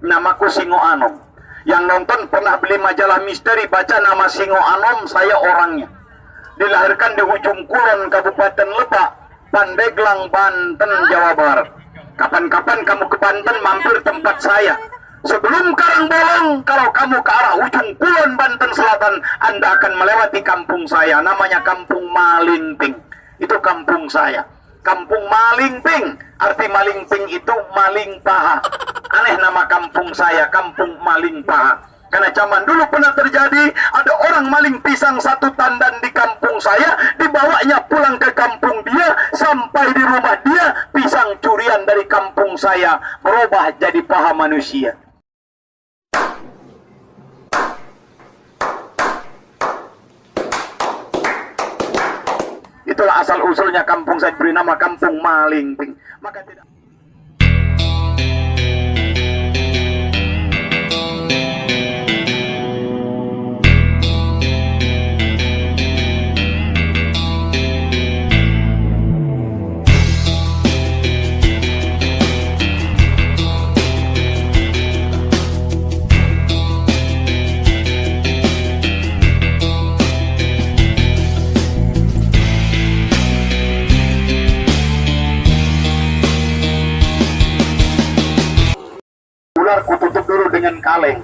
Namaku Singo Anom. Yang nonton pernah beli majalah misteri, baca nama Singo Anom, saya orangnya. Dilahirkan di ujung kulon Kabupaten Lebak, Pandeglang, Banten, Jawa Barat. Kapan-kapan kamu ke Banten, mampir tempat saya. Sebelum Karangbolong, kalau kamu ke arah ujung kulon Banten Selatan, Anda akan melewati kampung saya. Namanya Kampung Malingping. Itu kampung saya. Kampung Malingping, arti Malingping itu maling paha. Aneh nama kampung saya, Kampung Maling Paha. Karena zaman dulu pernah terjadi, ada orang maling pisang satu tandan di kampung saya, dibawanya pulang ke kampung dia, sampai di rumah dia, pisang curian dari kampung saya berubah jadi paha manusia. Itulah asal-usulnya kampung saya beri nama Kampung Malingping. Maka tidak kututup dulu dengan kaleng.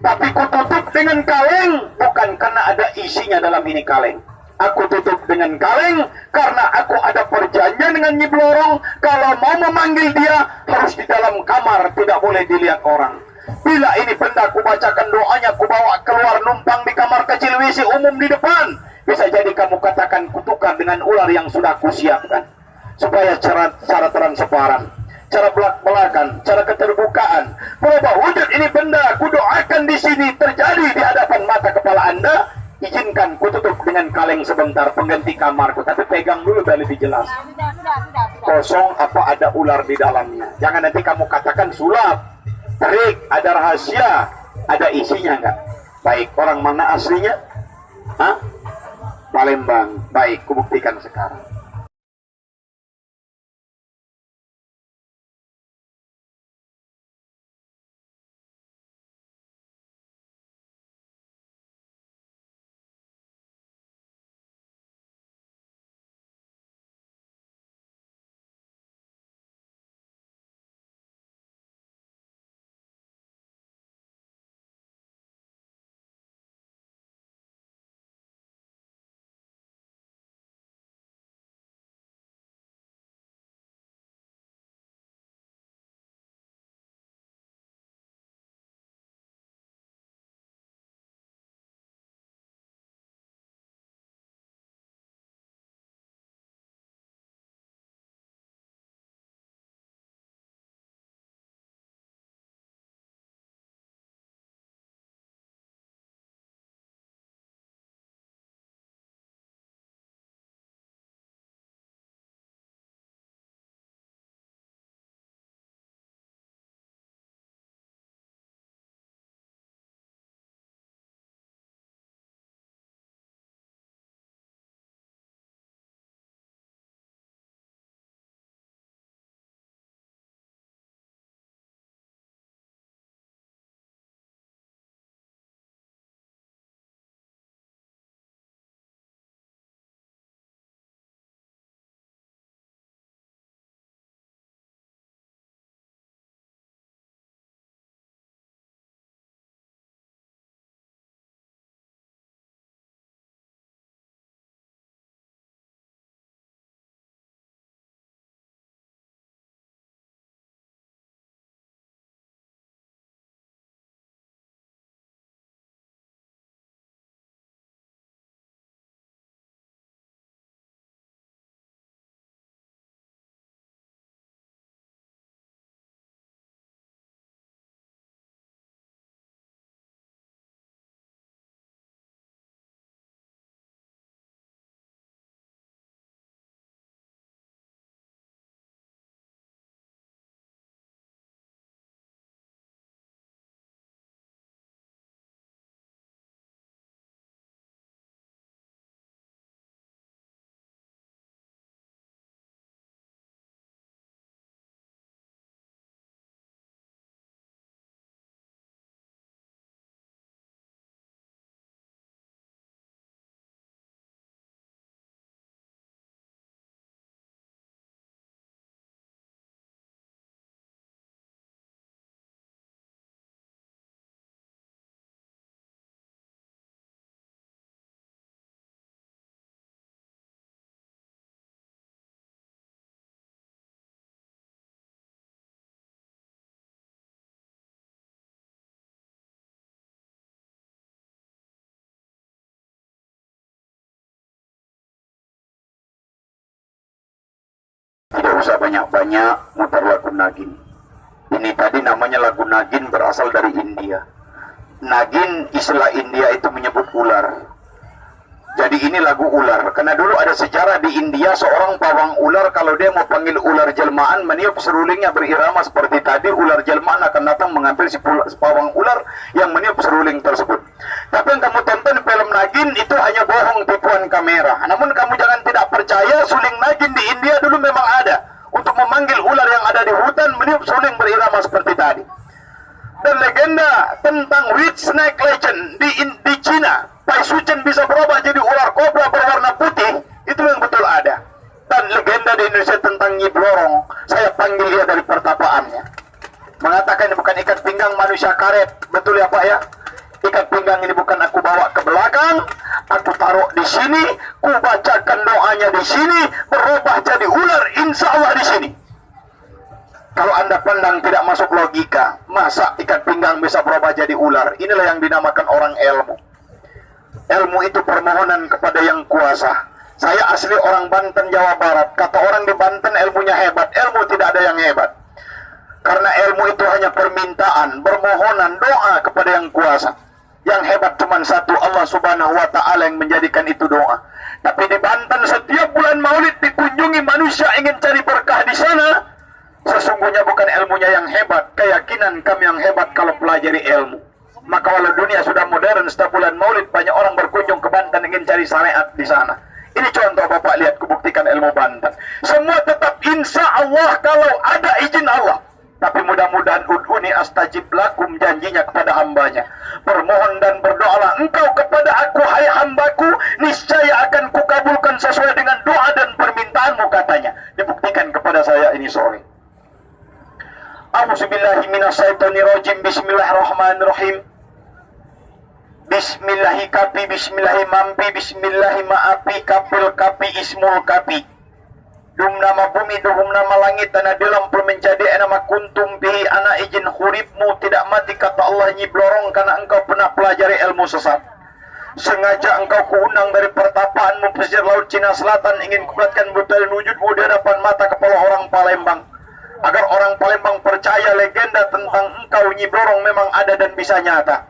Tapi kututup dengan kaleng bukan karena ada isinya dalam ini kaleng. Aku tutup dengan kaleng karena aku ada perjanjian dengan Nyi Blorong. Kalau mau memanggil dia harus di dalam kamar, tidak boleh dilihat orang. Bila ini benda aku bacakan doanya, aku bawa keluar numpang di kamar kecil WC umum di depan, bisa jadi kamu katakan kutukar dengan ular yang sudah kusiapkan. Supaya cara transparan, cara belak-belakan, cara keterbukaan, berubah wujud ini benda, kudoakan di sini terjadi di hadapan mata kepala Anda. Izinkan kututup dengan kaleng sebentar, pengganti kamarku, tapi pegang dulu biar lebih jelas. Kosong apa ada ular di dalamnya? Jangan nanti kamu katakan sulap, trik, ada rahasia, ada isinya enggak? Baik, orang mana aslinya? Hah? Palembang. Baik, kubuktikan sekarang. usah banyak-banyak muter lagu Nagin. Ini tadi namanya lagu Nagin berasal dari India. Nagin istilah India itu menyebut ular. Jadi ini lagu ular. Karena dulu ada sejarah di India seorang pawang ular kalau dia mau panggil ular jelmaan meniup serulingnya berirama seperti tadi, ular jelmaan akan datang mengambil si pawang ular yang meniup seruling tersebut. Tapi yang kamu tonton film Nagin itu hanya bohong tipuan kamera. Namun kamu jangan tidak percaya, suling Nagin di India dulu memang ada untuk memanggil ular yang ada di hutan meniup seruling berirama seperti tadi. Dan legenda tentang White Snake Legend di Cina, Pai Suchen bisa berubah jadi ular kobra berwarna putih, itu yang betul ada. Dan legenda di Indonesia tentang Nyi Blorong, saya panggil dia dari pertapaannya, mengatakan ini bukan ikat pinggang manusia karet. Betul ya Pak ya? Ikat pinggang ini bukan aku bawa ke belakang, aku taruh di sini, ku bacakan doanya di sini, berubah jadi ular insya Allah di sini. Kalau Anda pandang tidak masuk logika, masa ikat pinggang bisa berubah jadi ular? Inilah yang dinamakan orang ilmu. Ilmu itu permohonan kepada yang kuasa. Saya asli orang Banten, Jawa Barat. Kata orang di Banten ilmunya hebat. Ilmu tidak ada yang hebat. Karena ilmu itu hanya permintaan, permohonan, doa kepada yang kuasa. Yang hebat cuma satu, Allah Subhanahu wa Ta'ala yang menjadikan itu doa. Tapi di Banten setiap bulan Maulid dikunjungi manusia ingin cari berkah di sana. Sesungguhnya bukan ilmunya yang hebat, keyakinan kami yang hebat kalau pelajari ilmu. Maka walau dunia sudah modern, setiap bulan Maulid banyak orang berkunjung ke Banten ingin cari syariat di sana. Ini contoh Bapak lihat, kubuktikan ilmu Banten. Semua tetap insya Allah kalau ada izin Allah. Tapi mudah-mudahan ud'uni astajib lakum, janjinya kepada hambanya. Bermohon dan berdoalah engkau kepada aku, hai hambaku, niscaya akan kukabulkan sesuai dengan doa dan permintaanmu, katanya. Dibuktikan kepada saya ini sore. A'udzubillahi minasyaitonirrajim. Bismillahirrahmanirrahim. Bismillahi kapi, bismillahi mampi, bismillahi maapi, kapil kapi, ismul kapi. Dum nama bumi, duhum nama langit, tanah dalam menjadi nama kuntum bihi ana izin huribmu tidak mati, kata Allah Nyi Blorong, karena engkau pernah pelajari ilmu sesat. Sengaja engkau kuundang dari pertapaanmu pesisir laut Cina Selatan, ingin kubuatkan butal wujudmu di hadapan mata kepala orang Palembang, agar orang Palembang percaya legenda tentang engkau Nyi Blorong memang ada dan bisa nyata.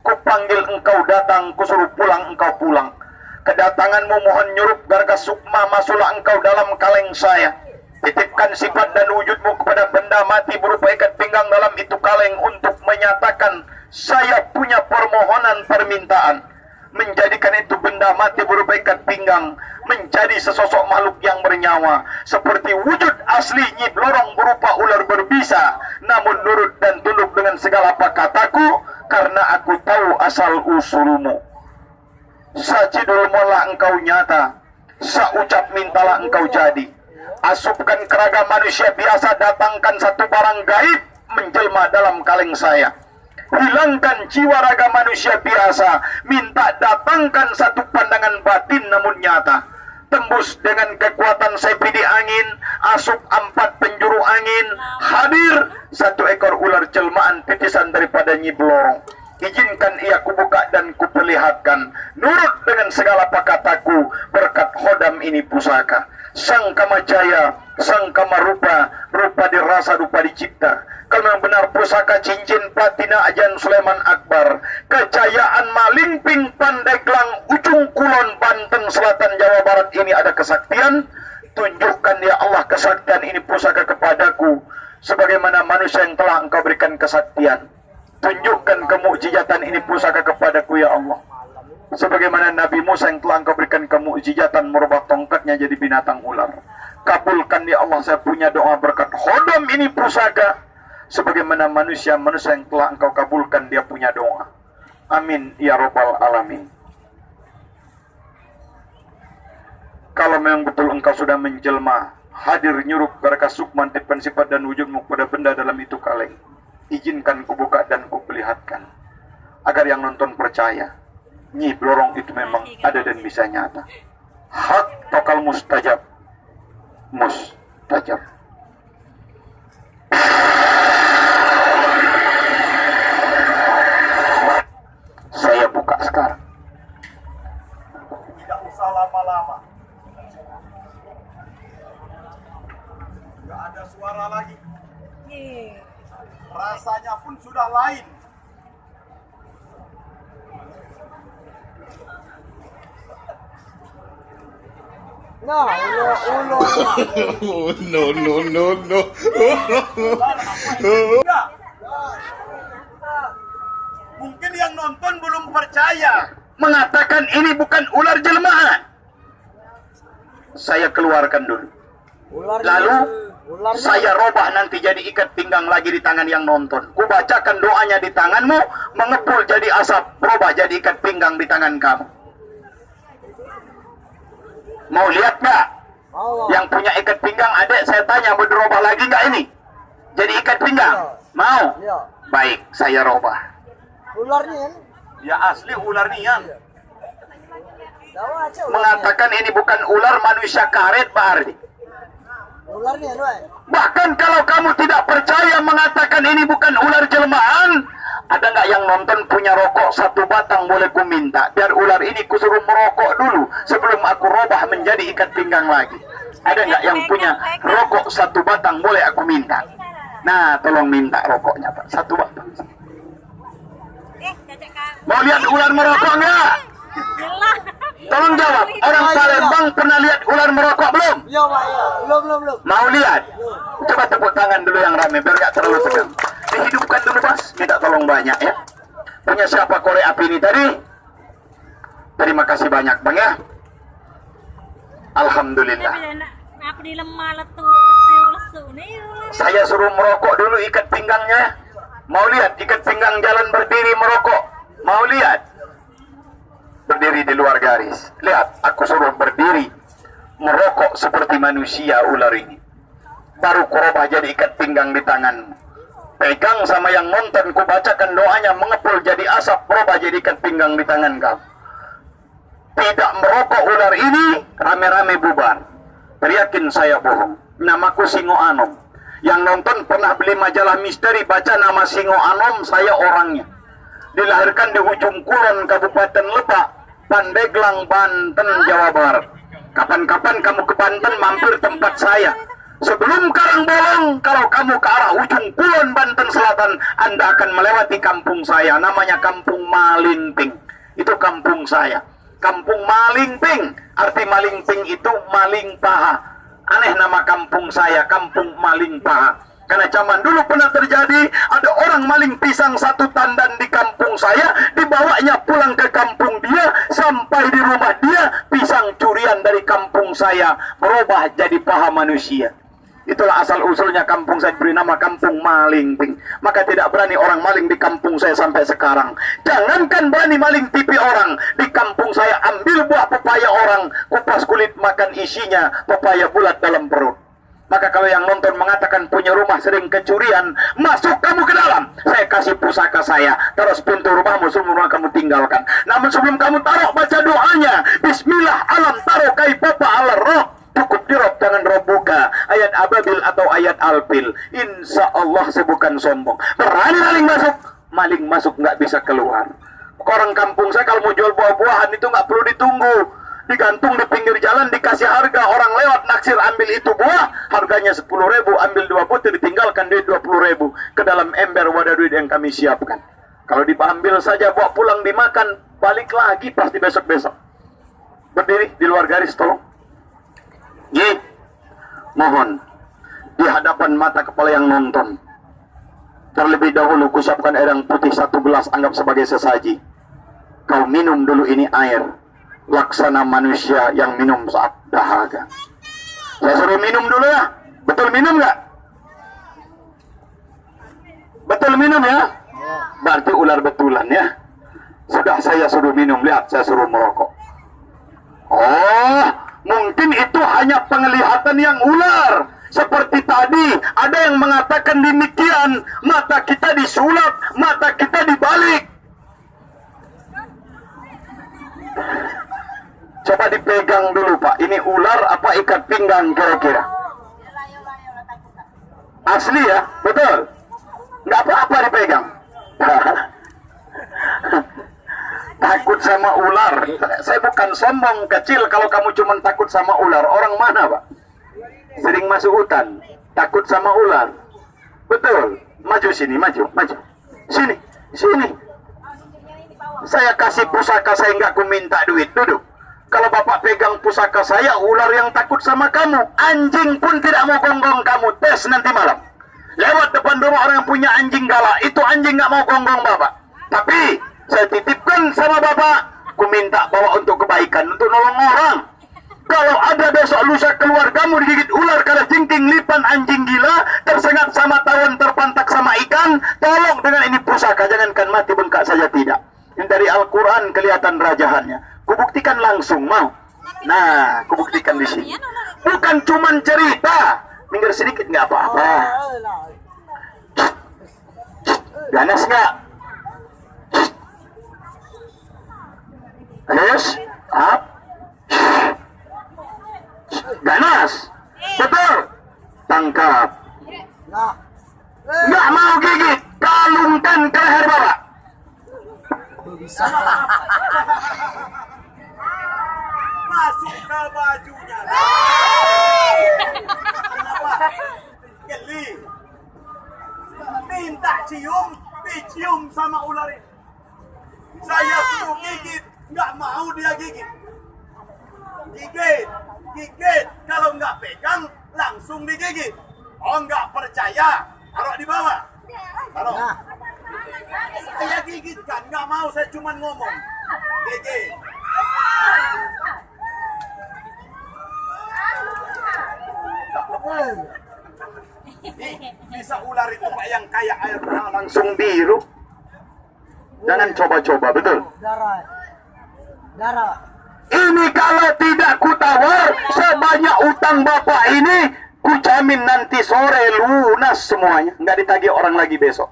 Kupanggil engkau datang, kusuruh pulang engkau pulang. Kedatanganmu mohon nyurup garga sukma, masuklah engkau dalam kaleng saya. Titipkan sifat dan wujudmu kepada benda mati berupa ikat pinggang dalam itu kaleng untuk menyatakan saya punya permohonan permintaan. Menjadikan itu benda mati berupa ikat pinggang menjadi sesosok makhluk yang bernyawa, seperti wujud asli Nyi Blorong berupa ular berbisa, namun nurut dan tunduk dengan segala apa kataku, karena aku tahu asal usulmu. Sajidul mola engkau nyata, saucap mintalah engkau jadi. Asupkan keraga manusia biasa, datangkan satu barang gaib menjelma dalam kaleng saya. Hilangkan jiwa raga manusia biasa, minta datangkan satu pandangan batin namun nyata. Tembus dengan kekuatan sepidi angin, asup 4 penjuru angin, hadir satu ekor ular jelmaan titisan daripada Nyi Blorong. Izinkan ia kubuka dan kuperlihatkan, nurut dengan segala pakataku, berkat hodam ini pusaka. Sang Kamajaya, sang Kamarupa, rupa dirasa rupa dicipta. Kalau yang benar pusaka cincin platina ajan Sulaiman Akbar, kejayaan Malingping, Pandeglang, ujung kulon Banten Selatan Jawa Barat ini ada kesaktian. Tunjukkan ya Allah kesaktian ini pusaka kepadaku, sebagaimana manusia yang telah engkau berikan kesaktian. Tunjukkan kemukjizatan ini pusaka kepadaku ya Allah, sebagaimana Nabi Musa yang telah engkau berikan kemukjizatan merubah tongkatnya jadi binatang ular. Kabulkan ya Allah saya punya doa berkat hodam ini pusaka, sebagaimana manusia-manusia yang telah engkau kabulkan dia punya doa. Amin ya Rabbal Alamin. Kalau memang betul engkau sudah menjelma, hadir nyurup garaka sukman, tipan sifat dan wujudmu pada benda dalam itu kaleng, izinkan kubuka dan kuperlihatkan, agar yang nonton percaya Nyi Blorong itu memang ada dan bisa nyata. Hak tokal mustajab, mustajab. Saya buka sekarang. Tidak usah lama-lama. masalah lain. Nah, ulo. No. Enggak. Mungkin yang nonton belum percaya, mengatakan ini bukan ular jelmaan. Saya keluarkan dulu. Lalu saya robah nanti jadi ikat pinggang lagi di tangan yang nonton. Ku bacakan doanya di tanganmu, mengepul jadi asap, robah jadi ikat pinggang di tangan kamu. Mau lihat nggak? Yang punya ikat pinggang adek, saya tanya, mau dirobah lagi nggak ini? Jadi ikat pinggang? Mau? Baik, saya robah. Ular nih kan? Ya asli ular nian. Mengatakan ini bukan ular, manusia karet, Pak Ardi. Ular nih kan? Bahkan kalau kamu tidak percaya mengatakan ini bukan ular jelmaan, ada nggak yang nonton punya rokok 1 batang boleh ku minta, biar ular ini kusuruh merokok dulu sebelum aku robah menjadi ikat pinggang lagi. Ada nggak yang punya rokok 1 batang boleh aku minta? Nah, tolong minta rokoknya Pak, 1 batang. Mau lihat ular merokok nggak? Tolong jawab, orang Palembang pernah lihat ular merokok belum? Iya Pak, ya. Belum. Mau lihat? Coba tepuk tangan dulu yang rame biar nggak terlalu tegang. Dihidupkan dulu Mas, minta tolong banyak ya. Punya siapa korek api ini tadi? Terima kasih banyak Bang ya. Alhamdulillah. Saya suruh merokok dulu ikat pinggangnya. Mau lihat ikat pinggang jalan berdiri merokok? Mau lihat? Berdiri di luar garis. Lihat, aku suruh berdiri merokok seperti manusia ular ini. Baru kurobah jadi ikat pinggang di tanganmu. Pegang sama yang nonton, ku bacakan doanya, mengepul jadi asap, kurobah jadi ikat pinggang di tangan kamu. Tidak merokok ular ini, rame-rame bubar. Teriakin saya bohong. Namaku Singo Anom. Yang nonton pernah beli majalah misteri, baca nama Singo Anom, saya orangnya. Dilahirkan di ujung kulon Kabupaten Lebak, Pandeglang, Banten, Jawa Barat. Kapan-kapan kamu ke Banten mampir tempat saya. Sebelum Karangbolong, kalau kamu ke arah ujung kulon Banten Selatan, Anda akan melewati kampung saya. Namanya Kampung Malingping. Itu kampung saya. Kampung Malingping. Arti Malingping itu maling paha. Aneh nama kampung saya, Kampung Maling Paha. Karena zaman dulu pernah terjadi, ada orang maling pisang 1 tandan di kampung saya, dibawanya pulang ke kampung dia, sampai di rumah dia, pisang curian dari kampung saya berubah jadi paha manusia. Itulah asal-usulnya kampung saya beri nama Kampung Malingping. Maka tidak berani orang maling di kampung saya sampai sekarang. Jangankan berani maling TV orang, di kampung saya ambil buah pepaya orang, kupas kulit makan isinya, pepaya bulat dalam perut. Maka kalau yang nonton mengatakan punya rumah sering kecurian, masuk kamu ke dalam. Saya kasih pusaka saya, terus pintu rumahmu semua kamu tinggalkan. Namun sebelum kamu taruh, baca doanya. Bismillah alam taruh kai papa ala roh. Cukup dirop jangan roh buka. Ayat ababil atau ayat alpil. Insya Allah saya bukan sombong. Berani maling masuk nggak bisa keluar. Orang kampung saya kalau mau jual buah-buahan itu nggak perlu ditunggu. Digantung di pinggir jalan, dikasih harga, orang lewat naksir ambil itu buah, harganya 10.000, ambil 2 butir, ditinggalkan duit 20.000 ke dalam ember wadah duit yang kami siapkan. Kalau diambil saja, bawa pulang dimakan, balik lagi pasti besok-besok. Berdiri di luar garis tolong. Mohon di hadapan mata kepala yang nonton, terlebih dahulu kusiapkan air yang putih 1 gelas, anggap sebagai sesaji. Kau minum dulu ini air, laksana manusia yang minum saat dahaga. Saya suruh minum dulu ya. Betul minum nggak? Betul minum ya? Berarti ular betulan ya. Sudah saya suruh minum, lihat saya suruh merokok. Oh, mungkin itu hanya penglihatan yang ular. Seperti tadi, ada yang mengatakan demikian. Mata kita disulap, mata kita dibalik. Coba dipegang dulu Pak, ini ular apa ikat pinggang kira-kira? Asli ya? Betul? Nggak apa-apa dipegang. Takut sama ular. Saya bukan sombong kecil kalau kamu cuma takut sama ular. Orang mana Pak? Sering masuk hutan, takut sama ular. Betul? Maju sini, maju. Sini. Sini. Saya kasih pusaka, saya nggak ku minta duit. Duduk. Kalau bapak pegang pusaka saya, ular yang takut sama kamu, anjing pun tidak mau gonggong kamu. Tes nanti malam. Lewat depan rumah orang yang punya anjing galak, itu anjing nggak mau gonggong bapak. Tapi saya titipkan sama bapak, ku minta bawa untuk kebaikan, untuk nolong orang. Kalau ada besok lusa keluargamu digigit ular kala jengking lipan anjing gila, tersengat sama tawon, terpantak sama ikan, tolong dengan ini pusaka, jangankan mati bengkak saja tidak. Ini dari Al-Quran kelihatan rajahannya. Kubuktikan langsung, mau? Nah, kubuktikan di sini. Bukan cuman cerita. Minggir sedikit nggak apa-apa. Ganas nggak? Yes, up. Ganas, betul. Tangkap. Nah. Nggak mau gigit, kalungkan ke leher bapak. Bisa. Masuk ke bajunya. Kenapa? Geli. Minta cium, dicium sama ular ini. Saya suruh gigit, nggak mau dia gigit. Gigit, gigit. Kalau nggak pegang, langsung digigit. Oh nggak percaya, taruh di bawah. Taruh. Nah. Saya gigitkan, nggak mau, saya cuma ngomong. Gigit. Nih, bisa ular itu Pak yang kayak air tanah langsung biru. Jangan coba-coba, betul? Darah. Darah. Ini kalau tidak kutawar, sebanyak utang bapak ini, ku jamin nanti sore lunas semuanya. Nggak ditagih orang lagi besok.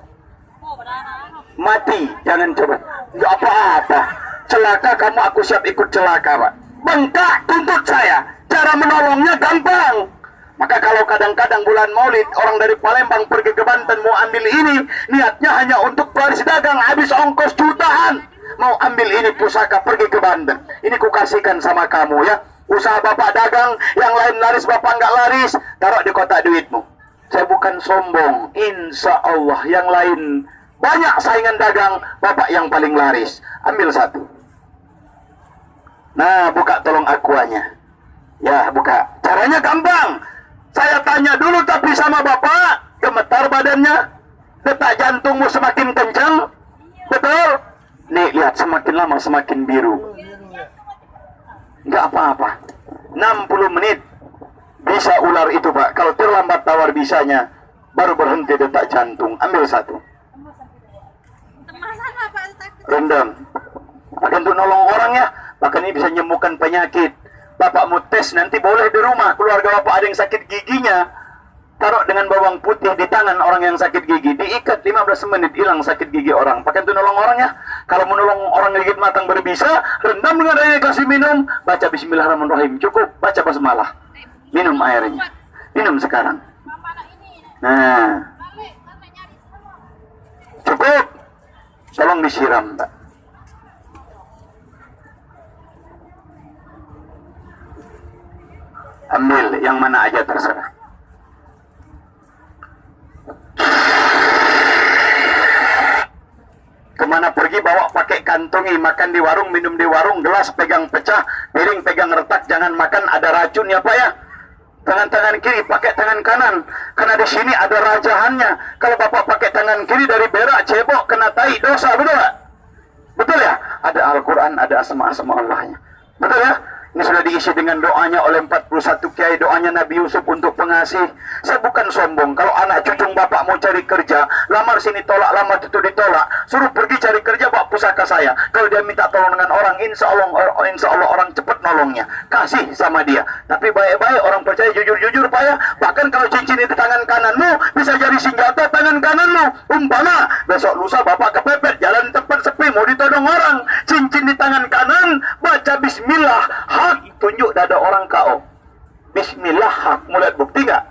Mati, jangan coba. Nggak apa-apa. Celaka kamu, aku siap ikut celaka, Pak. Bengkak, tuntut saya. Cara menolongnya gampang. Maka kalau kadang-kadang bulan Maulid, orang dari Palembang pergi ke Banten mau ambil ini, niatnya hanya untuk baris dagang, habis ongkos jutaan. Mau ambil ini pusaka, pergi ke Banten. Ini ku kasihkan sama kamu ya. Usaha bapak dagang, yang lain laris bapak nggak laris, taruh di kotak duitmu. Saya bukan sombong, insya Allah yang lain banyak saingan dagang, bapak yang paling laris. Ambil satu. Nah, buka tolong akuanya. Ya, buka. Caranya gampang. Saya tanya dulu tapi sama bapak, gemetar badannya, detak jantungmu semakin kencang, betul? Nih, lihat semakin lama semakin biru. Nggak apa-apa. 60 menit bisa ular itu, Pak. Kalau terlambat tawar bisanya, baru berhenti detak jantung. Ambil satu. Rendam. Ada untuk nolong orang ya. Bahkan ini bisa menyembuhkan penyakit. Bapak mau tes nanti boleh di rumah. Keluarga bapak ada yang sakit giginya, taruh dengan bawang putih di tangan orang yang sakit gigi, diikat 15 menit, hilang sakit gigi orang. Pakai untuk nolong orang ya. Kalau menolong orang gigit matang berbisa, rendam dengan air, kasih minum, baca Bismillahirrahmanirrahim. Cukup baca basmalah, minum airnya. Minum sekarang. Nah, cukup. Tolong disiram, Pak. Ambil yang mana aja terserah. Kemana pergi bawa pakai kantongi, makan di warung, minum di warung, gelas pegang pecah, piring pegang retak, jangan makan ada racun ya Pak ya. Tangan kiri pakai tangan kanan, karena di sini ada rajahannya. Kalau bapak pakai tangan kiri dari berak cebok kena tai dosa, betul Pak? Betul ya? Ada Al-Quran, ada asma-asma Allahnya. Betul ya? Ini sudah diisi dengan doanya oleh 41 kiai, doanya Nabi Yusuf untuk pengasih. Saya bukan sombong. Kalau anak cucung bapak mau cari kerja, lamar sini tolak, lamar itu ditolak, suruh pergi cari kerja, bawa pusaka saya. Kalau dia minta tolong dengan orang, insya Allah orang cepat nolongnya. Kasih sama dia. Tapi baik-baik, orang percaya jujur-jujur Pak ya. Bahkan kalau cincin di tangan kananmu, bisa jadi senjata tangan kananmu. Umpama, besok lusa bapak kepepet, jalan tempat sepi, mau ditodong orang. Cincin di tangan kanan, baca bismillah. Tunjuk dada orang kau. Bismillah hak. Mau lihat bukti nggak?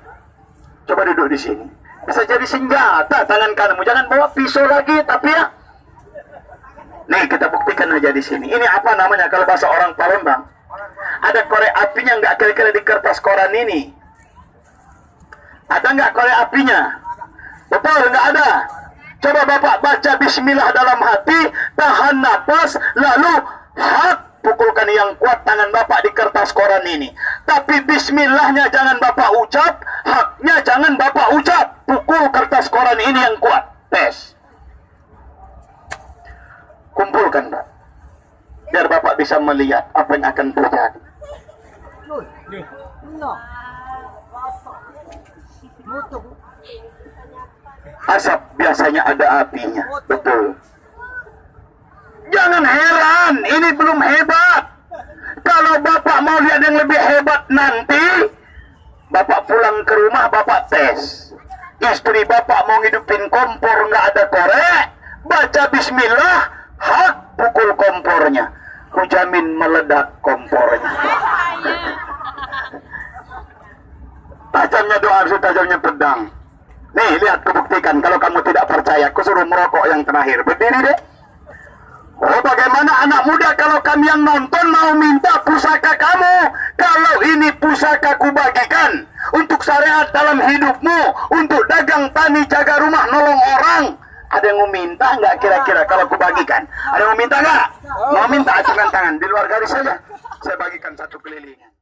Coba duduk di sini. Bisa jadi senjata tangan kananmu. Jangan bawa pisau lagi, tapi ya. Nih kita buktikan aja di sini. Ini apa namanya kalau bahasa orang Palembang? Ada korek apinya nggak kira-kira di kertas koran ini? Ada nggak korek apinya? Betul, nggak ada. Coba Bapak baca bismillah dalam hati, tahan napas, lalu hak, pukulkan yang kuat tangan Bapak di kertas koran ini. Tapi bismillahnya jangan Bapak ucap, haknya jangan Bapak ucap. Pukul kertas koran ini yang kuat. Tes. Kumpulkan, Pak. Biar Bapak bisa melihat apa yang akan terjadi. No. Mutuk. Asap biasanya ada apinya. Betul. Jangan heran, ini belum hebat. Kalau Bapak mau lihat yang lebih hebat nanti, Bapak pulang ke rumah, Bapak tes. Istri Bapak mau ngidupin kompor, nggak ada korek, baca bismillah, hak, pukul kompornya. Kujamin meledak kompornya. Tajamnya doa, tajamnya pedang. Nih, lihat, kubuktikan. Kalau kamu tidak percaya, aku suruh merokok yang terakhir. Berdiri deh. Oh, bagaimana anak muda kalau kami yang nonton mau minta pusaka kamu? Kalau ini pusaka kubagikan untuk syariat dalam hidupmu, untuk dagang tani, jaga rumah, nolong orang. Ada yang mau minta nggak kira-kira kalau kubagikan? Ada yang mau minta nggak? Mau minta acungkan tangan di luar garis saja. Saya bagikan satu kelilingan.